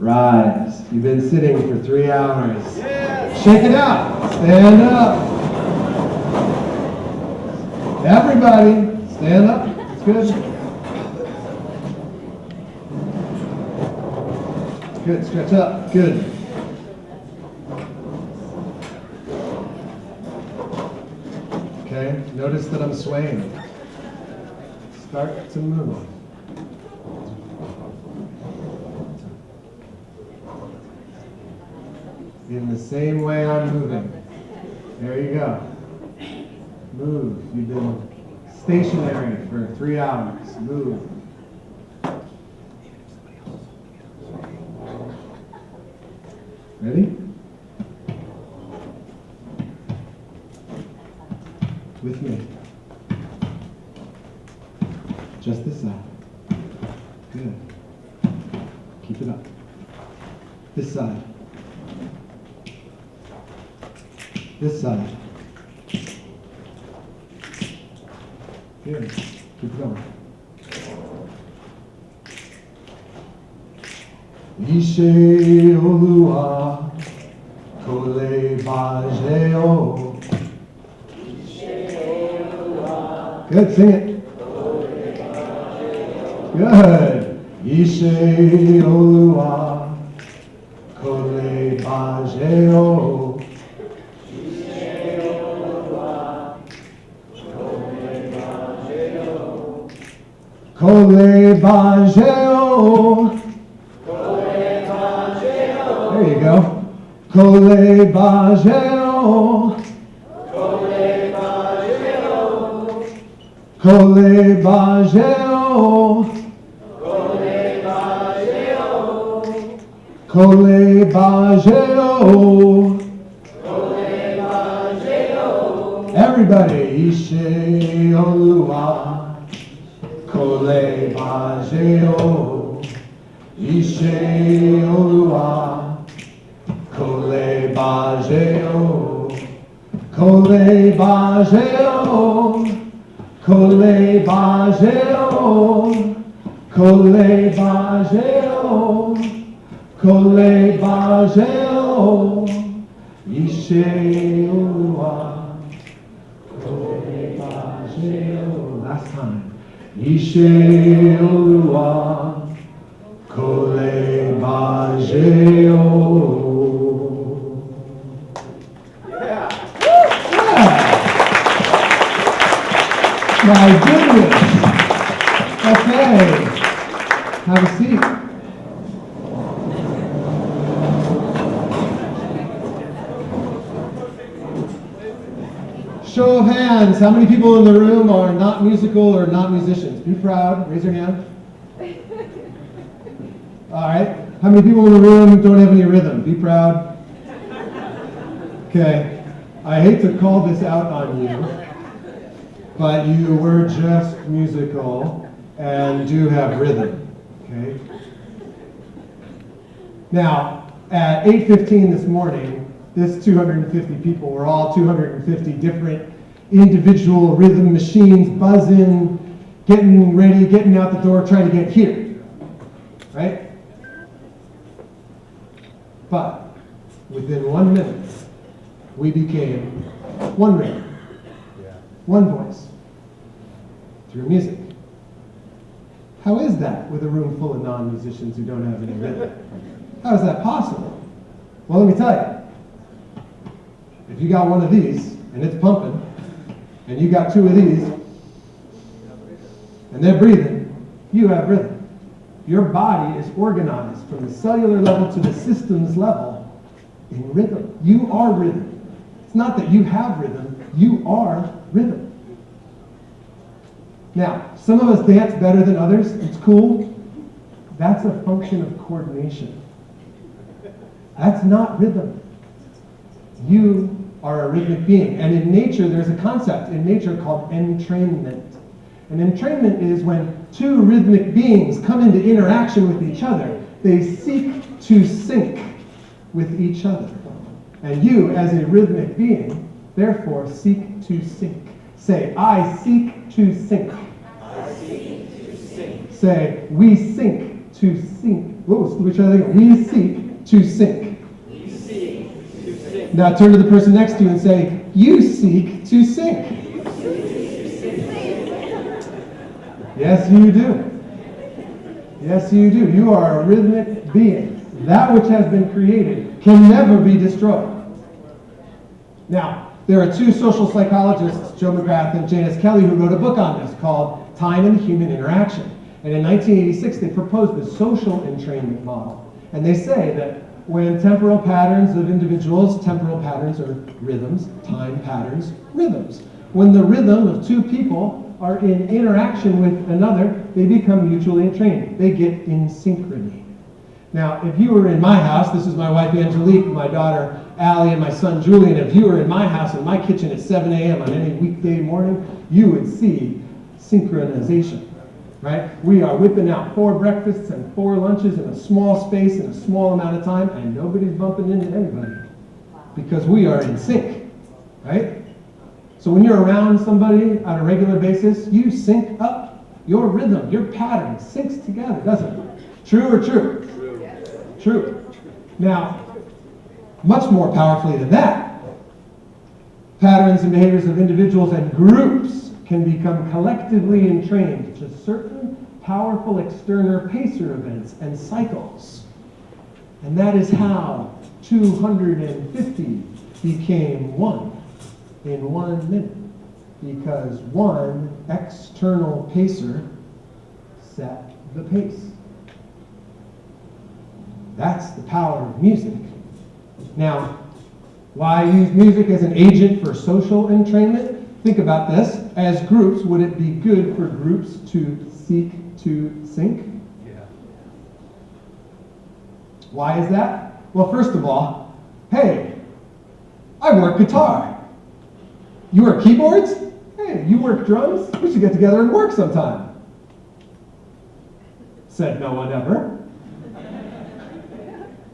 Rise. You've been sitting for 3 hours. Shake it out. Stand up. Everybody, stand up. It's good. Good. Stretch up. Good. Okay. Notice that I'm swaying. Start to move. In the same way I'm moving. There you go. Move. You've been stationary for 3 hours. Move. Ready? With me. Just this side. Good. Keep it up. This side. This side. Good. Keep going. Ishe Olua Kole Bajeo. Good, sing it. Good. Ishe Olua Kole Bajeo. Kole Bajeo. There you go. Kole Bajeo. Kole Bajeo. Kole Bajeo. Everybody, Ishe Olua. Kole Bajeo. Ishe Olua. Kole Bajeo. Kole Bajeo. Kole Bajeo. Kole Bajeo. Kole Bajeo. Ishe Olua. Kole Bajeo. Last time. Ishe Olua. Kole Bajeo. Yeah. My goodness. Okay. Have a seat. Show of hands. How many people in the room are not musical or not musicians? Be proud. Raise your hand. All right. How many people in the room don't have any rhythm? Be proud. Okay. I hate to call this out on you, but you were just musical and do have rhythm. Okay. Now, at 8:15 this morning, this 250 people were all 250 different individual rhythm machines buzzing, getting ready, getting out the door, trying to get here. Right? But within 1 minute, we became one rhythm, one voice, through music. How is that with a room full of non-musicians who don't have any rhythm? How is that possible? Well, let me tell you. If you got one of these, and it's pumping, and you got two of these, and they're breathing, you have rhythm. Your body is organized from the cellular level to the systems level in rhythm. You are rhythm. It's not that you have rhythm, you are rhythm. Now, some of us dance better than others. It's cool. That's a function of coordination. That's not rhythm. You are a rhythmic being. And in nature, there's a concept in nature called entrainment. And entrainment is when two rhythmic beings come into interaction with each other. They seek to sync with each other. And you, as a rhythmic being, therefore seek to sync. Say, I seek to sync. I seek to sync. Say, we sync to sync. Whoa, let me try that again. We seek to sync. We seek to sync. Now turn to the person next to you and say, you seek to sync. Yes, you do. Yes, you do. You are a rhythmic being. That which has been created can never be destroyed. Now, there are two social psychologists, Joe McGrath and Janice Kelly, who wrote a book on this called Time and Human Interaction. And in 1986, they proposed the social entrainment model. And they say that when temporal patterns of individuals, temporal patterns are rhythms, time patterns, rhythms. When the rhythm of two people are in interaction with another, they become mutually entrained. They get in synchrony. Now, if you were in my house, this is my wife Angelique, my daughter Allie, and my son Julian. If you were in my house in my kitchen at 7 a.m. on any weekday morning, you would see synchronization, right? We are whipping out 4 breakfasts and 4 lunches in a small space in a small amount of time, and nobody's bumping into anybody because we are in sync, right? So when you're around somebody on a regular basis, you sync up. Your rhythm, your pattern syncs together, doesn't it? True or true? True. Now, much more powerfully than that, patterns and behaviors of individuals and groups can become collectively entrained to certain powerful external pacer events and cycles. And that is how 250 became 1 in 1 minute, because one external pacer set the pace. That's the power of music. Now, why use music as an agent for social entrainment? Think about this. As groups, would it be good for groups to seek to sync? Yeah. Why is that? Well, first of all, hey, I work guitar. You work keyboards? Hey, you work drums? We should get together and work sometime. Said no one ever.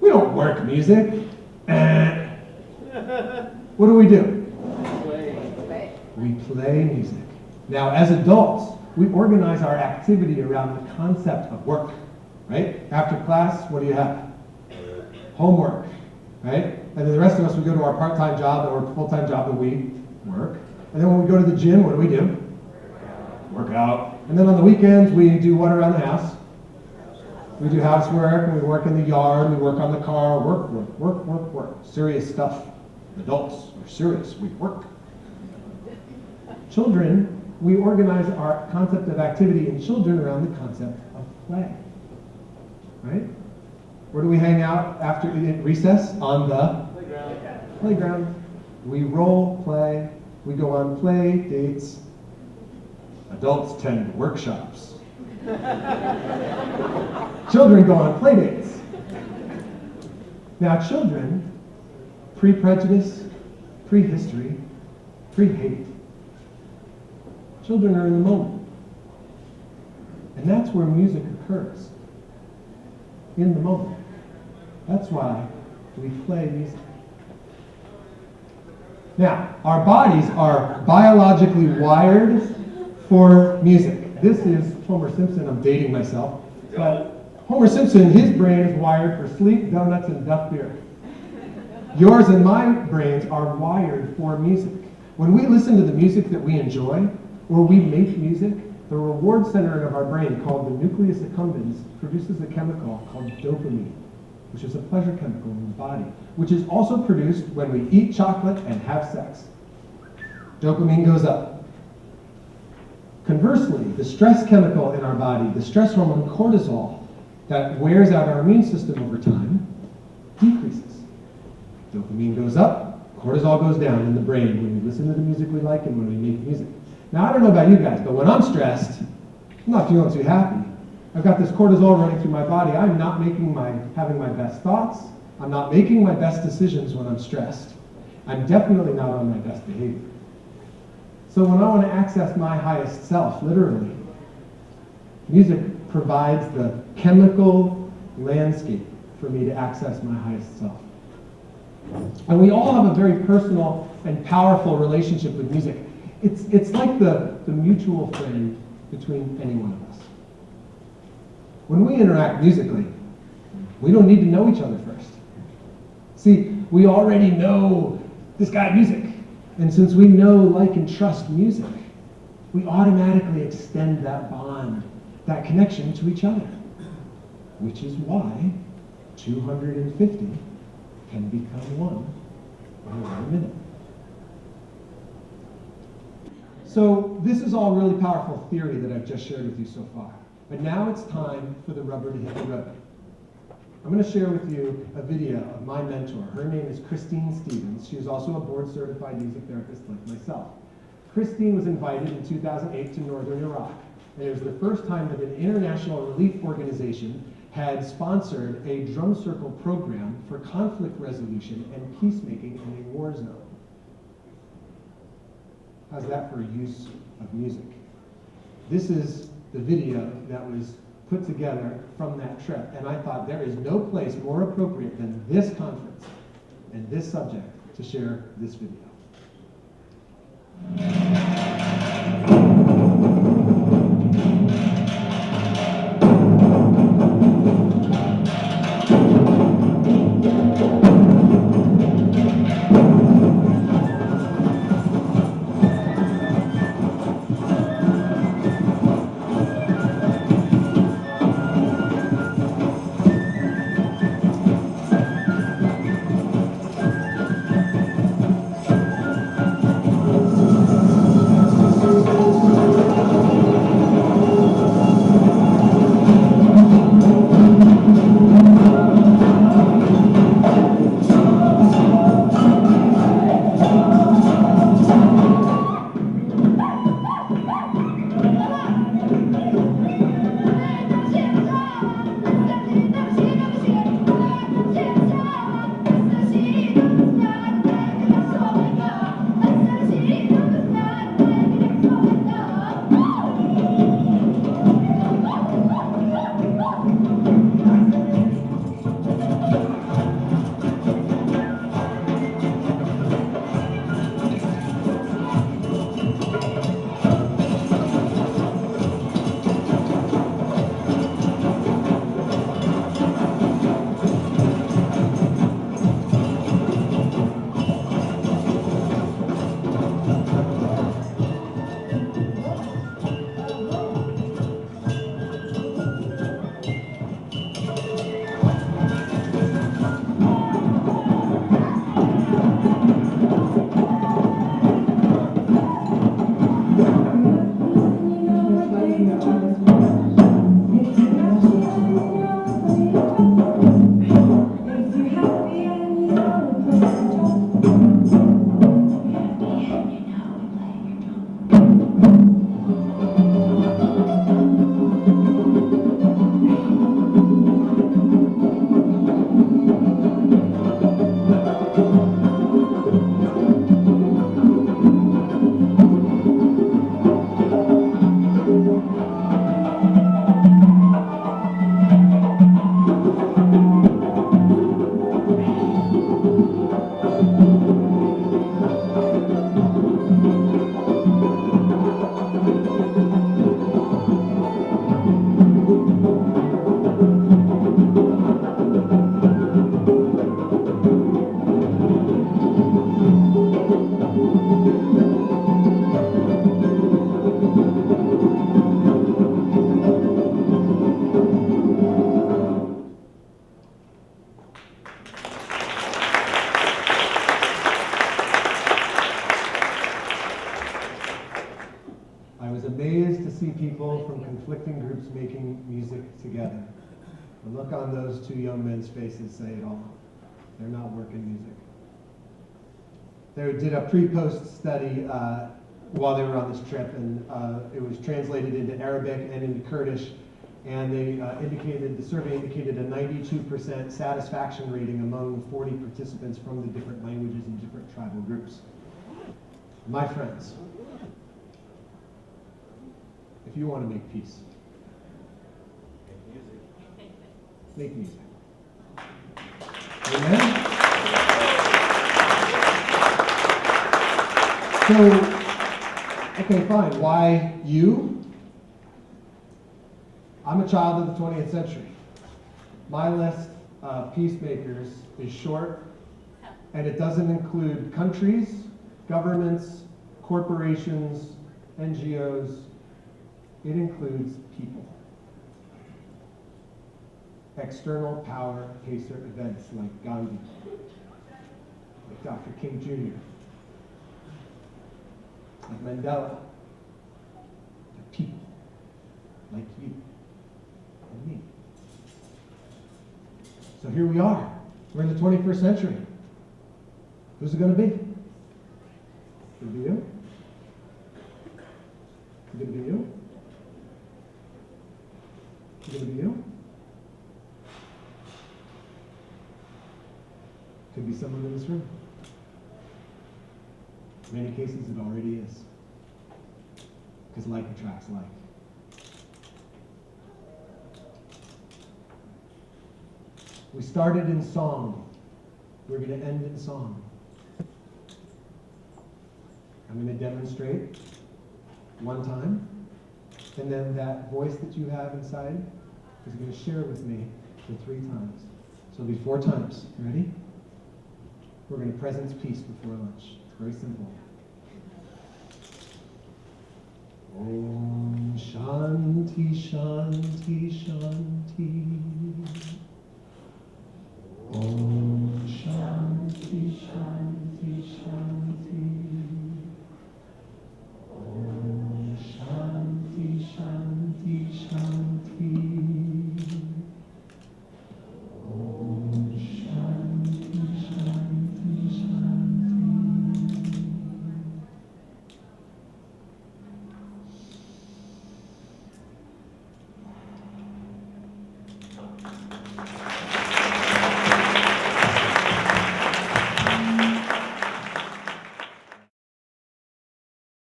We don't work music. What do? We play music. Now, as adults, we organize our activity around the concept of work, right? After class, what do you have? Homework, right? And then the rest of us, we go to our part-time job or full-time job and we work. And then when we go to the gym, what do? Work out. And then on the weekends, we do what around the house? We do housework, and we work in the yard, we work on the car, work. Serious stuff. Adults are serious, we work. Children, we organize our concept of activity in children around the concept of play. Right? Where do we hang out after recess? On the playground. We role play. We go on play dates. Adults attend workshops. Children go on play dates. Now, children, pre-prejudice, pre-history, pre-hate. Children are in the moment. And that's where music occurs. In the moment. That's why we play music. Now, our bodies are biologically wired for music. This is Homer Simpson. I'm dating myself. But Homer Simpson, his brain is wired for sleep, donuts, and duck beer. Yours and my brains are wired for music. When we listen to the music that we enjoy, or we make music, the reward center of our brain, called the nucleus accumbens, produces a chemical called dopamine, which is a pleasure chemical in the body, which is also produced when we eat chocolate and have sex. Dopamine goes up. Conversely, the stress chemical in our body, the stress hormone cortisol, that wears out our immune system over time, decreases. Dopamine goes up, cortisol goes down in the brain when we listen to the music we like and when we make music. Now, I don't know about you guys, but when I'm stressed, I'm not feeling too happy. I've got this cortisol running through my body. I'm not having my best thoughts. I'm not making my best decisions when I'm stressed. I'm definitely not on my best behavior. So when I want to access my highest self, literally, music provides the chemical landscape for me to access my highest self. And we all have a very personal and powerful relationship with music. It's like the mutual friend between any one of us. When we interact musically, we don't need to know each other first. See, we already know this guy music. And since we know, like, and trust music, we automatically extend that bond, that connection to each other. Which is why 250 can become one in 1 minute. So this is all really powerful theory that I've just shared with you so far. But now it's time for the rubber to hit the road. I'm going to share with you a video of my mentor. Her name is Christine Stevens. She is also a board-certified music therapist like myself. Christine was invited in 2008 to northern Iraq. And it was the first time that an international relief organization had sponsored a drum circle program for conflict resolution and peacemaking in a war zone. How's that for use of music? This is the video that was put together from that trip, and I thought there is no place more appropriate than this conference and this subject to share this video. People from conflicting groups making music together. The look on those two young men's faces say it all. They're not working music. They did a pre-post study while they were on this trip, and it was translated into Arabic and into Kurdish, and they the survey indicated a 92% satisfaction rating among 40 participants from the different languages and different tribal groups. My friends, if you want to make peace, make music. Amen? So, okay, fine. Why you? I'm a child of the 20th century. My list of peacemakers is short, and it doesn't include countries, governments, corporations, NGOs. It includes people. External power pacer events like Gandhi, like Dr. King Jr., like Mandela, like people, like you and me. So here we are. We're in the 21st century. Who's it going to be? Could it be you? Could it be you? Could it be you? Could be someone in this room. In many cases, it already is. Because like attracts like. We started in song. We're going to end in song. I'm going to demonstrate one time, and then that voice that you have inside is going to share with me for 3 times. So it'll be 4 times. You ready? We're going to presence peace before lunch. It's very simple. Om Shanti Shanti Shanti.